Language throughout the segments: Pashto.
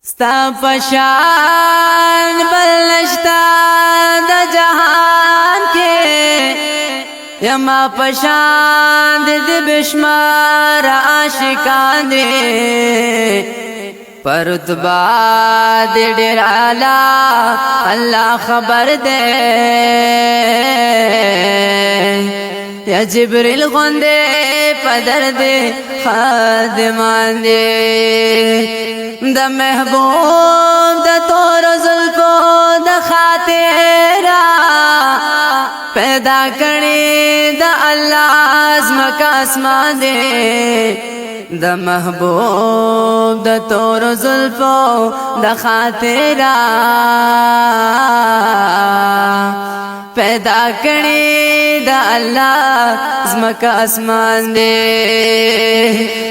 ستا پشان بل نشتا د جهان کې یما پشان د بشمار عاشقان دي پرتبا د ډیر اعلی الله خبر ده یا جبريل غنده پدر دے خادمان دے د محبوب د تور زلفو د خاطرہ پیدا کړي د الله ازمک اسمان دے د محبوب د تور زلفو د خاطرہ پیدا کړي د الله زمکا اسمان دے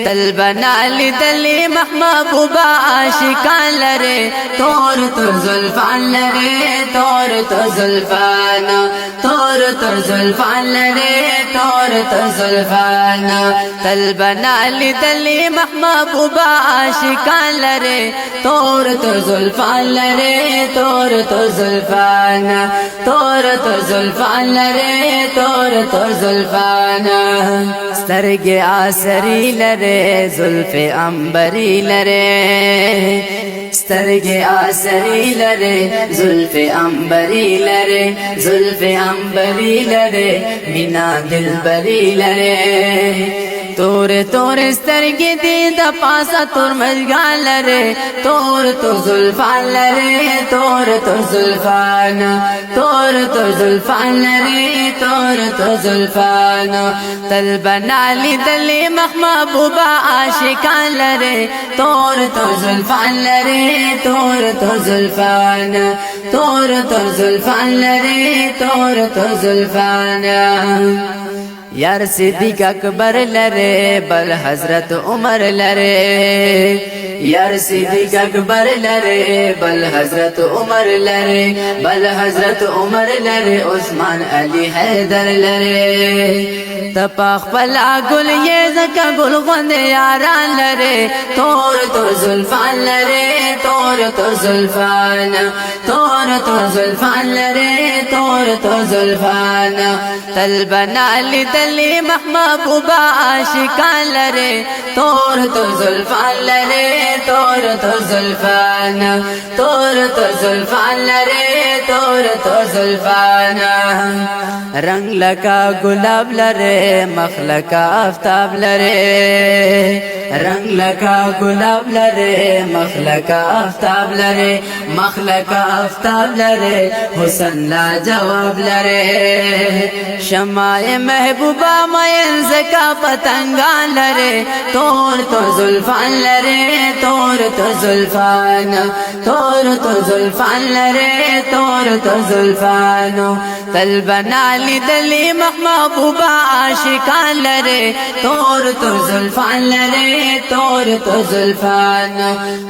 تل بنا لیدلی محبوبا عاشقان لرے تور تور زلفان لرے تور تور زلفان تور تور زلفان لرے تور تور زلفان تل بنا لیدلی محبوبا عاشقان لرے تور تور زلفان لرے تور تور زلفان تور تور زلفان لرے تور تور زلفان سترګې آسری لرے زلف عنبری لرے سترګې آسری لرے زلف عنبری لرے زلف عنبری لرے مینا دلبری لرے تور تور سترګې دې د پاسه تور ملګان لري تور تور زلفان لري تور تور زلفان تور تور زلفان لري تور تور زلفان تل بنا لیدلی محبوبا عاشقان لري تور تور زلفان لري تور تور زلفان تور تور زلفان لري تور تور زلفان یار صدیق اکبر لرے بل حضرت عمر لرے یار صدیق اکبر لرے بل حضرت عمر لرے بل حضرت عمر لرے عثمان علی حیدر لرے تپاخ پلا گل یہ زکا گل غند یاران لرے تور تور زلفان لرے تور تور زلفان تور تور زلفان لرے تور تور زلفان تل بنا لیدلی محبوبا عاشقان لرے تور تور زلفان لرے تور تور زلفان تور تور زلفان لرے تور تور زلفان رنگ لکا گلاب لرے مخ لکا آفتاب لرے رنگ لکا گلاب لرے مخ لکا آفتاب لرے مخ لکا آفتاب لرے حسن لا جواب لرے شمع محبوبہ مین زکا پتنگان لرے تور تور زلفان لرے تور تور زلفان تور تور زلفان لرے تور تور زلفان تل بنا لیدلی محبوبہ عاشقان لرے تور تور زلفان لرے تور تور زلفان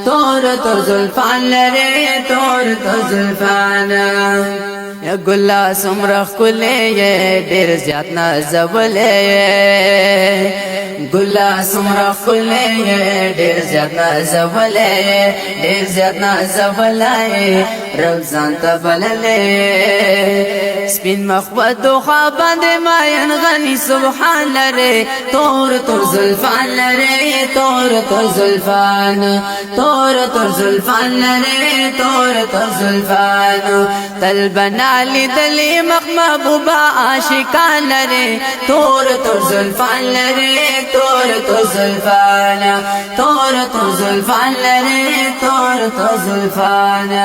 تور تور زلفان لرے تور تور زلفان یا گلا سمرخ کلے یہ دیر زیاد نازولے گلا سمرخ کلے یہ دیر زیاد نازولے دیر زیاد نازولے روزان تبللے سپین مخبت و خوابان دے ماین غنی سبحان لرے تور تور زلفان لرے تور تور زلفان تور تور زلفان لرے تور تور زلفان تل بنا لیدلی محبوبا عاشقان لرے تور تور زلفان لرے تور تور زلفان تور تور زلفان لرے تور تور زلفان